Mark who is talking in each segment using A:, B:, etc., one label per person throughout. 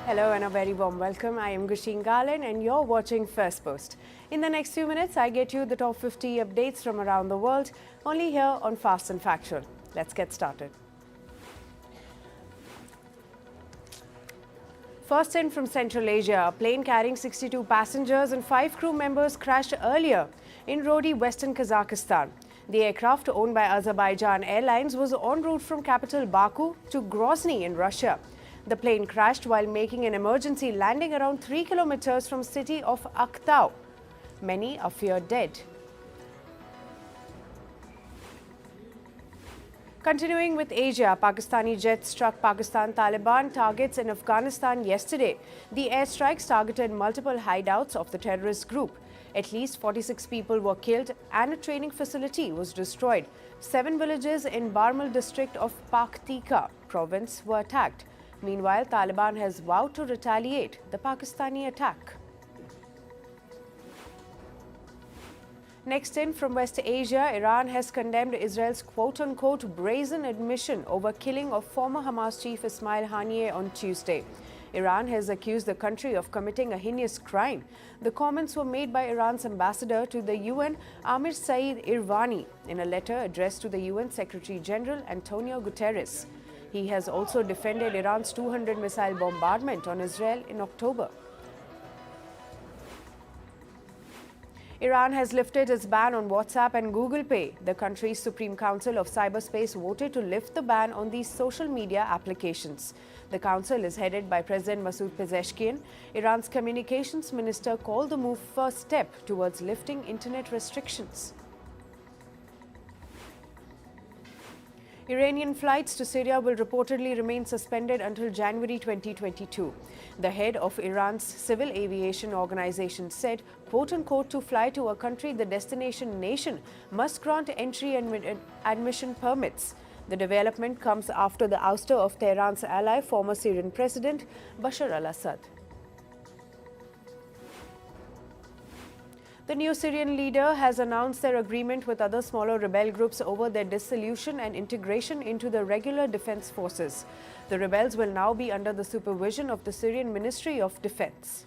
A: Hello and a very warm welcome. I am Gushin Garland and you're watching Firstpost. In the next few minutes, I get you the top 50 updates from around the world, only here on Fast and Factual. Let's get started. First in from Central Asia, a plane carrying 62 passengers and 5 crew members crashed earlier in Rodi, western Kazakhstan. The aircraft, owned by Azerbaijan Airlines, was en route from capital Baku to Grozny in Russia. The plane crashed while making an emergency landing around 3 kilometers from city of Aktau. Many are feared dead. Continuing with Asia, Pakistani jets struck Pakistan Taliban targets in Afghanistan yesterday. The airstrikes targeted multiple hideouts of the terrorist group. At least 46 people were killed and a training facility was destroyed. 7 villages in Barmal district of Paktika province were attacked. Meanwhile, Taliban has vowed to retaliate the Pakistani attack. Next in from West Asia, Iran has condemned Israel's quote-unquote brazen admission over killing of former Hamas chief Ismail Haniyeh on Tuesday. Iran has accused the country of committing a heinous crime. The comments were made by Iran's ambassador to the UN, Amir Saeed Irvani, in a letter addressed to the UN Secretary General Antonio Guterres. He has also defended Iran's 200 missile bombardment on Israel in October. Iran has lifted its ban on WhatsApp and Google Pay. The country's Supreme Council of Cyberspace voted to lift the ban on these social media applications. The council is headed by President Masoud Pezeshkian. Iran's communications minister called the move first step towards lifting internet restrictions. Iranian flights to Syria will reportedly remain suspended until January 2022. The head of Iran's civil aviation organization said, quote-unquote, to fly to a country, the destination nation must grant entry and admission permits. The development comes after the ouster of Tehran's ally, former Syrian President Bashar al-Assad. The new Syrian leader has announced their agreement with other smaller rebel groups over their dissolution and integration into the regular defense forces. The rebels will now be under the supervision of the Syrian Ministry of Defense.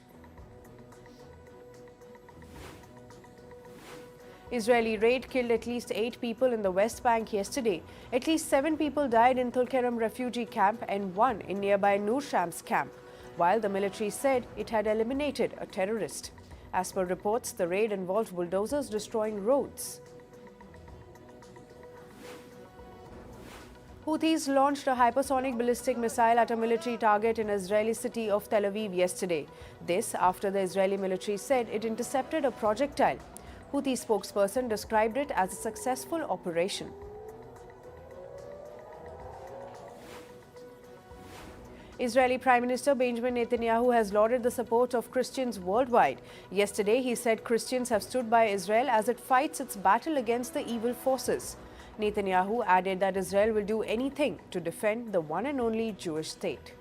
A: Israeli raid killed at least 8 people in the West Bank yesterday. At least 7 people died in Tulkarem refugee camp and 1 in nearby Nur Shams camp, while the military said it had eliminated a terrorist. As per reports, the raid involved bulldozers destroying roads. Houthis launched a hypersonic ballistic missile at a military target in Israeli city of Tel Aviv yesterday. This after the Israeli military said it intercepted a projectile. Houthi spokesperson described it as a successful operation. Israeli Prime Minister Benjamin Netanyahu has lauded the support of Christians worldwide. Yesterday, he said Christians have stood by Israel as it fights its battle against the evil forces. Netanyahu added that Israel will do anything to defend the one and only Jewish state.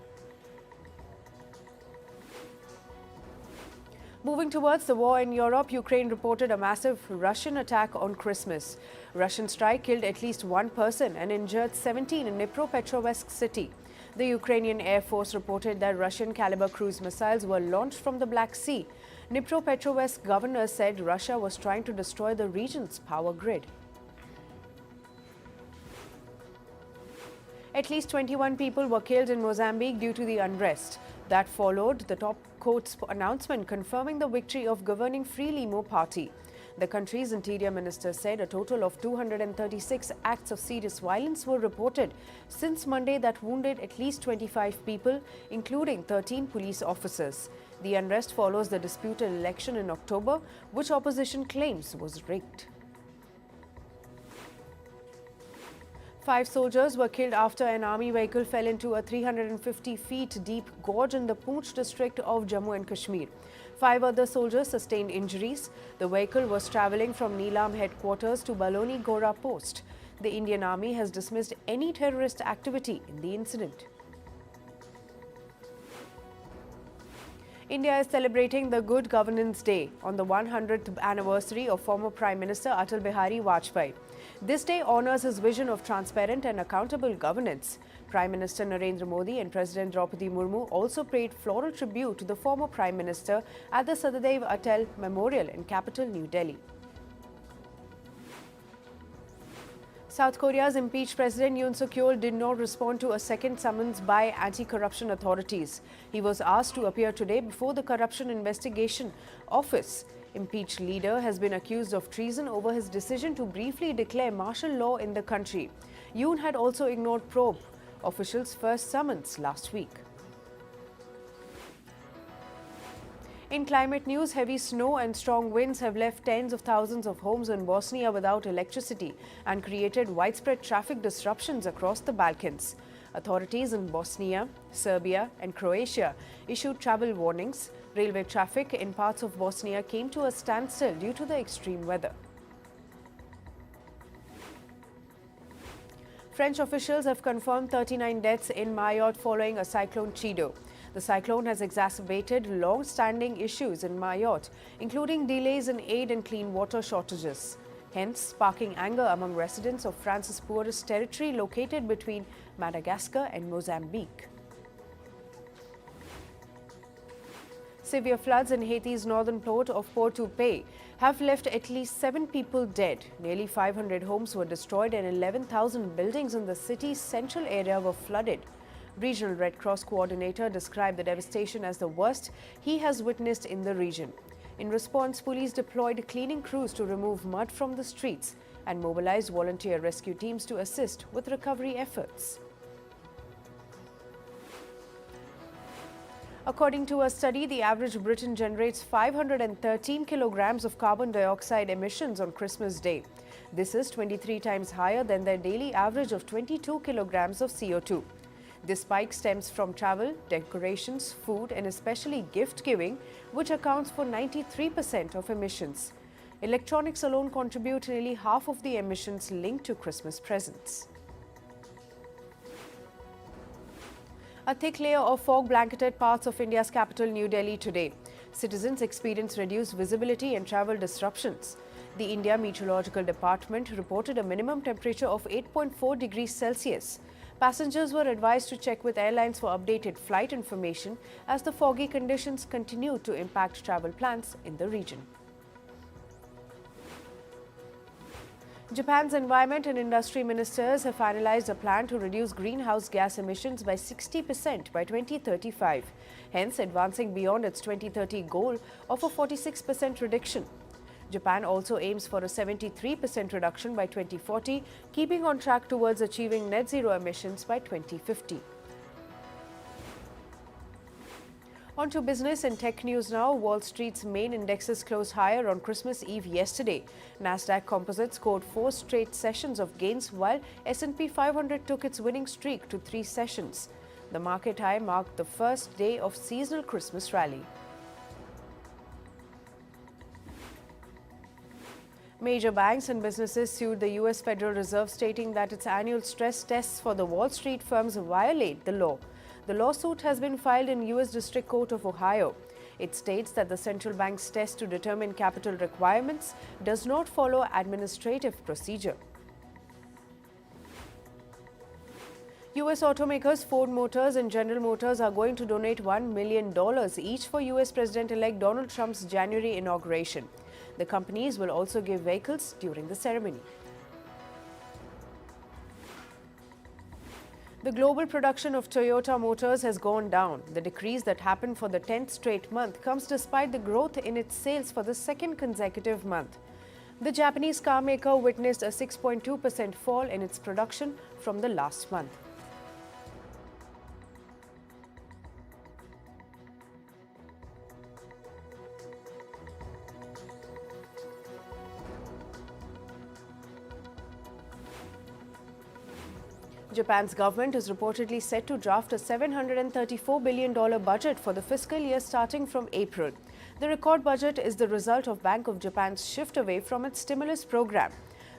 A: Moving towards the war in Europe, Ukraine reported a massive Russian attack on Christmas. Russian strike killed at least 1 person and injured 17 in Dnipropetrovsk city. The Ukrainian Air Force reported that Russian-caliber cruise missiles were launched from the Black Sea. Dnipropetrovsk governor said Russia was trying to destroy the region's power grid. At least 21 people were killed in Mozambique due to the unrest. That followed the top court's announcement confirming the victory of governing Frelimo party. The country's interior minister said a total of 236 acts of serious violence were reported since Monday that wounded at least 25 people, including 13 police officers. The unrest follows the disputed election in October, which opposition claims was rigged. 5 soldiers were killed after an army vehicle fell into a 350 feet deep gorge in the Poonch district of Jammu and Kashmir. 5 other soldiers sustained injuries. The vehicle was travelling from Neelam headquarters to Baloni Gora post. The Indian Army has dismissed any terrorist activity in the incident. India is celebrating the Good Governance Day on the 100th anniversary of former Prime Minister Atal Bihari Vajpayee. This day honors his vision of transparent and accountable governance. Prime Minister Narendra Modi and President Draupadi Murmu also paid floral tribute to the former Prime Minister at the Sadadev Atal Memorial in capital New Delhi. South Korea's impeached President Yoon did not respond to a second summons by anti-corruption authorities. He was asked to appear today before the Corruption Investigation Office. Impeached leader has been accused of treason over his decision to briefly declare martial law in the country. Yoon had also ignored probe officials' first summons last week. In climate news, heavy snow and strong winds have left tens of thousands of homes in Bosnia without electricity and created widespread traffic disruptions across the Balkans. Authorities in Bosnia, Serbia and Croatia issued travel warnings. Railway traffic in parts of Bosnia came to a standstill due to the extreme weather. French officials have confirmed 39 deaths in Mayotte following a cyclone Chido. The cyclone has exacerbated long-standing issues in Mayotte, including delays in aid and clean water shortages, hence sparking anger among residents of France's poorest territory located between Madagascar and Mozambique. Severe floods in Haiti's northern port of Port-au-Paix have left at least 7 people dead. Nearly 500 homes were destroyed and 11,000 buildings in the city's central area were flooded. Regional Red Cross coordinator described the devastation as the worst he has witnessed in the region. In response, police deployed cleaning crews to remove mud from the streets and mobilized volunteer rescue teams to assist with recovery efforts. According to a study, the average Briton generates 513 kilograms of carbon dioxide emissions on Christmas Day. This is 23 times higher than their daily average of 22 kilograms of CO2. This spike stems from travel, decorations, food and especially gift giving, which accounts for 93% of emissions. Electronics alone contribute nearly half of the emissions linked to Christmas presents. A thick layer of fog blanketed parts of India's capital New Delhi today. Citizens experienced reduced visibility and travel disruptions. The India Meteorological Department reported a minimum temperature of 8.4 degrees Celsius. Passengers were advised to check with airlines for updated flight information as the foggy conditions continue to impact travel plans in the region. Japan's environment and industry ministers have finalized a plan to reduce greenhouse gas emissions by 60% by 2035, hence advancing beyond its 2030 goal of a 46% reduction. Japan also aims for a 73% reduction by 2040, keeping on track towards achieving net zero emissions by 2050. On to business and tech news now. Wall Street's main indexes closed higher on Christmas Eve yesterday. Nasdaq Composite scored 4 straight sessions of gains, while S&P 500 took its winning streak to 3 sessions. The market high marked the first day of seasonal Christmas rally. Major banks and businesses sued the U.S. Federal Reserve, stating that its annual stress tests for the Wall Street firms violate the law. The lawsuit has been filed in U.S. District Court of Ohio. It states that the central bank's test to determine capital requirements does not follow administrative procedure. U.S. automakers Ford Motors and General Motors are going to donate $1 million each for U.S. President-elect Donald Trump's January inauguration. The companies will also give vehicles during the ceremony. The global production of Toyota Motors has gone down. The decrease that happened for the 10th straight month comes despite the growth in its sales for the second consecutive month. The Japanese car maker witnessed a 6.2% fall in its production from the last month. Japan's government is reportedly set to draft a $734 billion budget for the fiscal year starting from April. The record budget is the result of Bank of Japan's shift away from its stimulus program.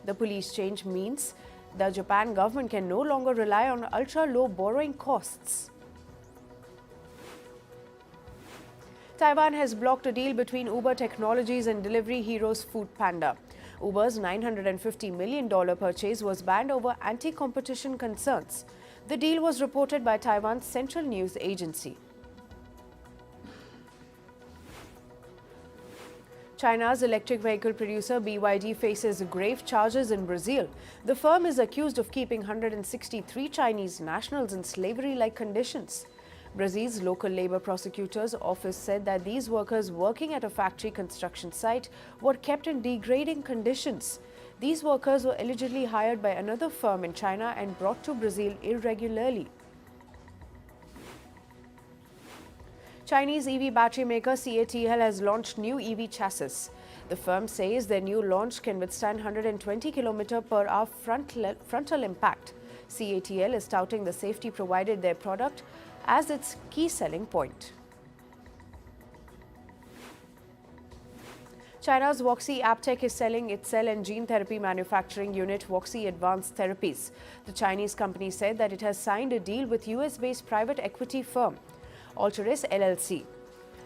A: The policy change means the Japan government can no longer rely on ultra-low borrowing costs. Taiwan has blocked a deal between Uber Technologies and delivery heroes Foodpanda. Uber's $950 million purchase was banned over anti-competition concerns. The deal was reported by Taiwan's central news agency. China's electric vehicle producer BYD faces grave charges in Brazil. The firm is accused of keeping 163 Chinese nationals in slavery-like conditions. Brazil's local labor prosecutor's office said that these workers working at a factory construction site were kept in degrading conditions. These workers were allegedly hired by another firm in China and brought to Brazil irregularly. Chinese EV battery maker CATL has launched new EV chassis. The firm says their new launch can withstand 120 km/h frontal impact. CATL is touting the safety provided their product as its key selling point. China's Woxi Aptech is selling its cell and gene therapy manufacturing unit Woxi Advanced Therapies. The Chinese company said that it has signed a deal with US-based private equity firm Alteris LLC.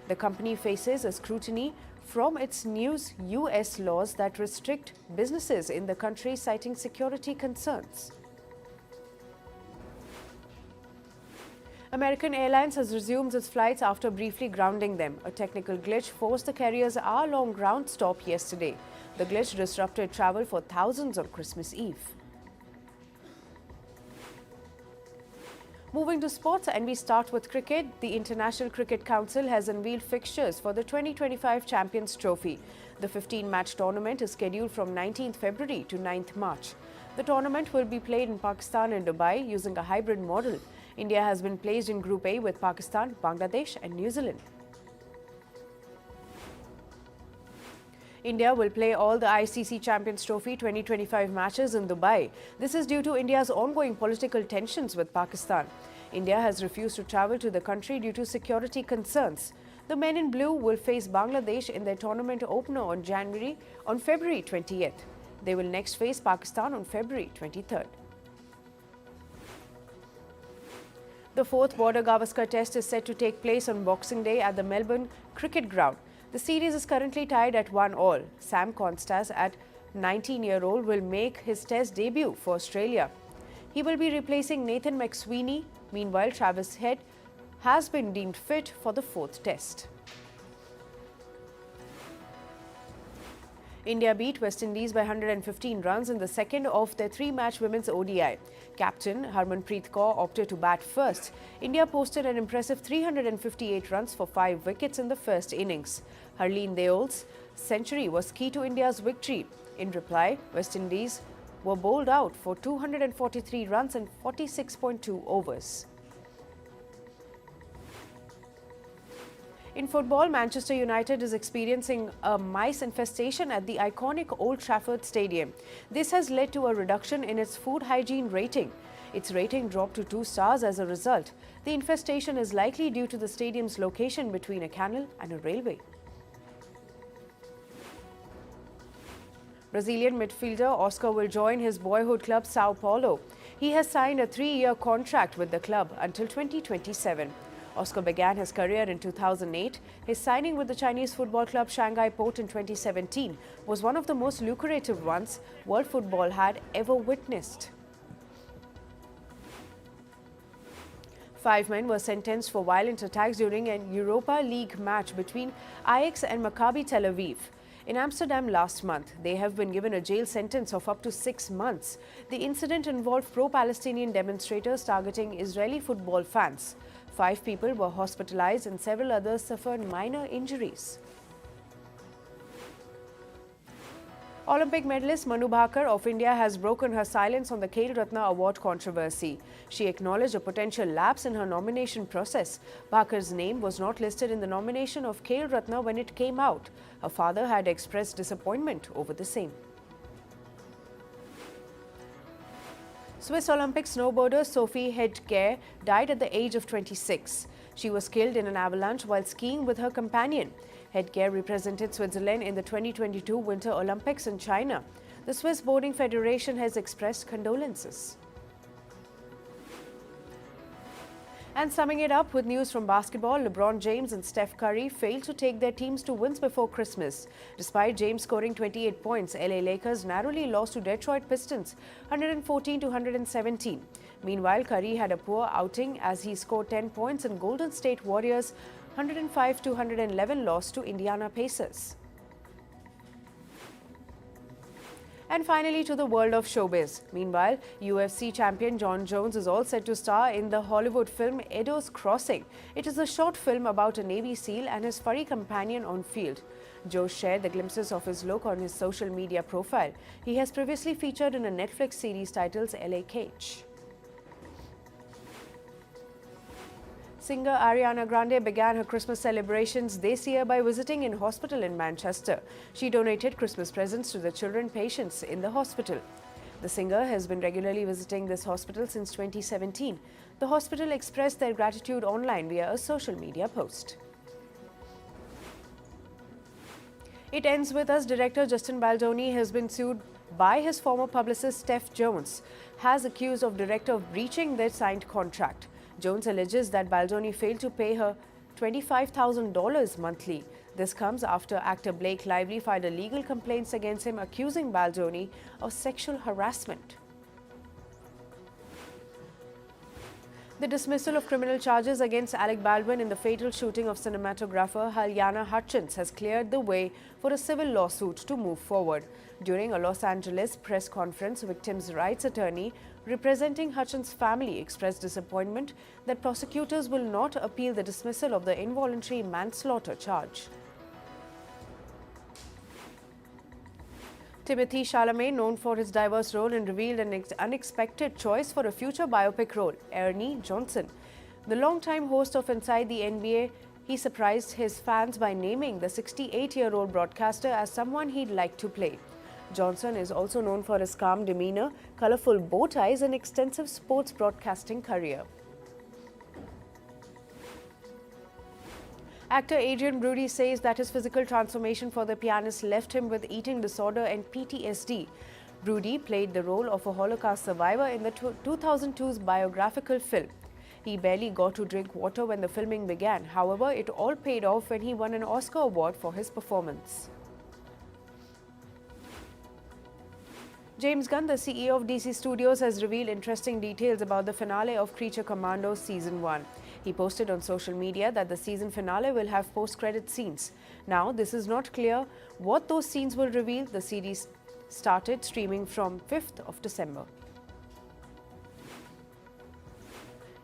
A: The company faces a scrutiny from its new US laws that restrict businesses in the country, citing security concerns. American Airlines has resumed its flights after briefly grounding them. A technical glitch forced the carrier's hour-long ground stop yesterday. The glitch disrupted travel for thousands on Christmas Eve. Moving to sports, and we start with cricket. The International Cricket Council has unveiled fixtures for the 2025 Champions Trophy. The 15-match tournament is scheduled from 19th February to 9th March. The tournament will be played in Pakistan and Dubai using a hybrid model. India has been placed in Group A with Pakistan, Bangladesh and New Zealand. India will play all the ICC Champions Trophy 2025 matches in Dubai. This is due to India's ongoing political tensions with Pakistan. India has refused to travel to the country due to security concerns. The men in blue will face Bangladesh in their tournament opener on February 20th. They will next face Pakistan on February 23rd. The fourth Border Gavaskar Test is set to take place on Boxing Day at the Melbourne Cricket Ground. The series is currently tied at 1-all. Sam Constas, at 19-year-old, will make his Test debut for Australia. He will be replacing Nathan McSweeney. Meanwhile, Travis Head has been deemed fit for the fourth Test. India beat West Indies by 115 runs in the second of their three-match women's ODI. Captain Harmanpreet Kaur opted to bat first. India posted an impressive 358 runs for 5 wickets in the first innings. Harleen Deol's century was key to India's victory. In reply, West Indies were bowled out for 243 runs in 46.2 overs. In football, Manchester United is experiencing a mice infestation at the iconic Old Trafford Stadium. This has led to a reduction in its food hygiene rating. Its rating dropped to 2 stars as a result. The infestation is likely due to the stadium's location between a canal and a railway. Brazilian midfielder Oscar will join his boyhood club Sao Paulo. He has signed a 3-year contract with the club until 2027. Oscar began his career in 2008. His signing with the Chinese football club Shanghai Port in 2017 was one of the most lucrative ones world football had ever witnessed. 5 men were sentenced for violent attacks during an Europa League match between Ajax and Maccabi Tel Aviv in Amsterdam last month. They have been given a jail sentence of up to 6 months. The incident involved pro-Palestinian demonstrators targeting Israeli football fans. 5 people were hospitalized and several others suffered minor injuries. Olympic medalist Manu Bhaker of India has broken her silence on the Khel Ratna Award controversy. She acknowledged a potential lapse in her nomination process. Bhaker's name was not listed in the nomination of Khel Ratna when it came out. Her father had expressed disappointment over the same. Swiss Olympic snowboarder Sophie Hedger died at the age of 26. She was killed in an avalanche while skiing with her companion. Hedger represented Switzerland in the 2022 Winter Olympics in China. The Swiss Boarding Federation has expressed condolences. And summing it up with news from basketball, LeBron James and Steph Curry failed to take their teams to wins before Christmas. Despite James scoring 28 points, LA Lakers narrowly lost to Detroit Pistons 114 to 117. Meanwhile, Curry had a poor outing as he scored 10 points and Golden State Warriors 105 to 111 loss to Indiana Pacers. And finally, to the world of showbiz. Meanwhile, UFC champion Jon Jones is all set to star in the Hollywood film Edo's Crossing. It is a short film about a Navy SEAL and his furry companion on field. Joe shared the glimpses of his look on his social media profile. He has previously featured in a Netflix series titled LA Cage. Singer Ariana Grande began her Christmas celebrations this year by visiting a hospital in Manchester. She donated Christmas presents to the children patients in the hospital. The singer has been regularly visiting this hospital since 2017. The hospital expressed their gratitude online via a social media post. It ends with us. Director Justin Baldoni has been sued by his former publicist Steph Jones, has accused of director of breaching their signed contract. Jones alleges that Baldoni failed to pay her $25,000 monthly. This comes after actor Blake Lively filed legal complaints against him, accusing Baldoni of sexual harassment. The dismissal of criminal charges against Alec Baldwin in the fatal shooting of cinematographer Halyana Hutchins has cleared the way for a civil lawsuit to move forward. During a Los Angeles press conference, victims' rights attorney representing Hutchins' family expressed disappointment that prosecutors will not appeal the dismissal of the involuntary manslaughter charge. Timothée Chalamet, known for his diverse role, and revealed an unexpected choice for a future biopic role, Ernie Johnson. The longtime host of Inside the NBA, he surprised his fans by naming the 68-year-old broadcaster as someone he'd like to play. Johnson is also known for his calm demeanor, colorful bow ties, and extensive sports broadcasting career. Actor Adrien Brody says that his physical transformation for the pianist left him with eating disorder and PTSD. Brody played the role of a Holocaust survivor in the 2002's biographical film. He barely got to drink water when the filming began. However, it all paid off when he won an Oscar award for his performance. James Gunn, the CEO of DC Studios, has revealed interesting details about the finale of Creature Commandos Season 1. He posted on social media that the season finale will have post-credit scenes. Now, this is not clear what those scenes will reveal. The series started streaming from 5th of December.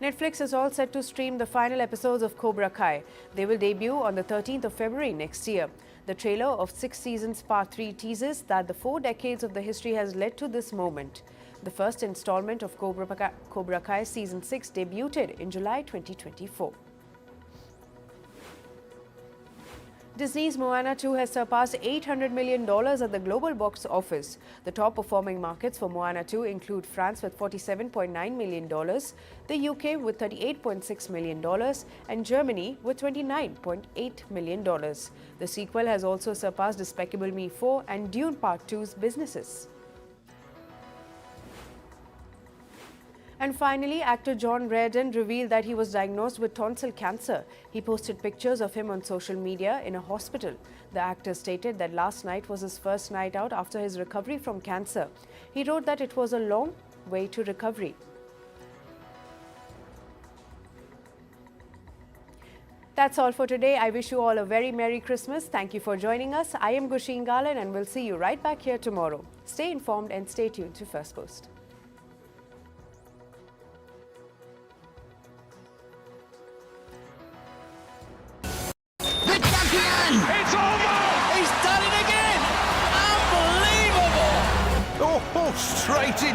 A: Netflix is all set to stream the final episodes of Cobra Kai. They will debut on the 13th of February next year. The trailer of 6 seasons Part 3 teases that the 4 decades of the history has led to this moment. The first installment of Cobra Kai Season 6 debuted in July 2024. Disney's Moana 2 has surpassed $800 million at the global box office. The top performing markets for Moana 2 include France with $47.9 million, the UK with $38.6 million, and Germany with $29.8 million. The sequel has also surpassed Despicable Me 4 and Dune Part 2's businesses. And finally, actor John Reardon revealed that he was diagnosed with tonsil cancer. He posted pictures of him on social media in a hospital. The actor stated that last night was his first night out after his recovery from cancer. He wrote that it was a long way to recovery. That's all for today. I wish you all a very Merry Christmas. Thank you for joining us. I am Gushin Galan and we'll see you right back here tomorrow. Stay informed and stay tuned to Firstpost.
B: It's over!
C: He's done it again! Unbelievable!
B: Oh, straight into